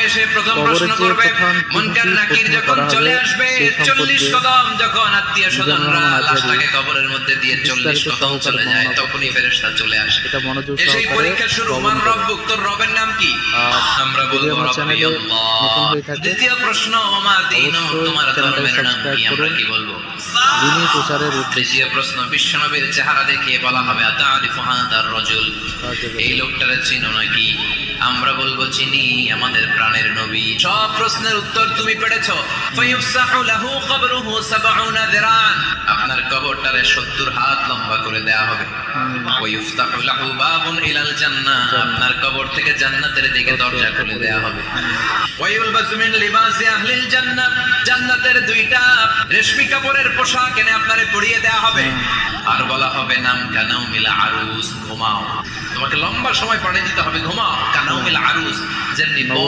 এসে প্রথম প্রশ্ন করবে, মুনকার নাকির যখন চলে আসবে 40 কদম, যখন আত্মীয় স্বজনরা লাশটাকে কবরের মধ্যে দিয়ে 40 কদম চলে যায়, তখনই ফেরেশতা চলে আসে। এটা মনোযোগ এসেই সহকারে পরীক্ষা শুরু, মান রব্বুক, তোর রবের নাম কি? আমরা বলবো রব্বি আল্লাহ। দ্বিতীয় প্রশ্ন, ওমা দীনু, তোমার ধর্মের নাম কি? আমরা কি বলবো? দিনী প্রচারের তৃতীয় প্রশ্ন, বিশ্বনবীর চেহারা দেখিয়ে বলা হবে, আতারিফু হাদার রাজুল, এই লোকটারে চিনো নাকি? আমরা বলবো চিনি, আমাদের প্রাণের নবী। সব প্রশ্নের উত্তর তুমি পেরেছো। ফায়ুফসাহু লাহু কবরুহু 70 যিরান, আপনার কবরটারে 70 হাত লম্বা করে দেয়া হবে। ওয়ায়ুফতাহু লাহু বাবুন ইলাল জান্নাহ, আপনার কবর থেকে জান্নাতের দিকে দরজা খুলে দেয়া হবে। ওয়ায়ুলবাসু মিন লিবাসি আহলিল জান্নাহ, জান্নাতের দুইটা রেশমি কাপড়ের পোশাক এনে আপনারে পরিয়ে দেয়া হবে। আর বলা হবে, নাম কানাউমিল আরুস, ঘুমাও। তোমাকে লম্বা সময় পানি দিতে হবে, ঘুমাও। কানাউমিল আরুস, যেমনি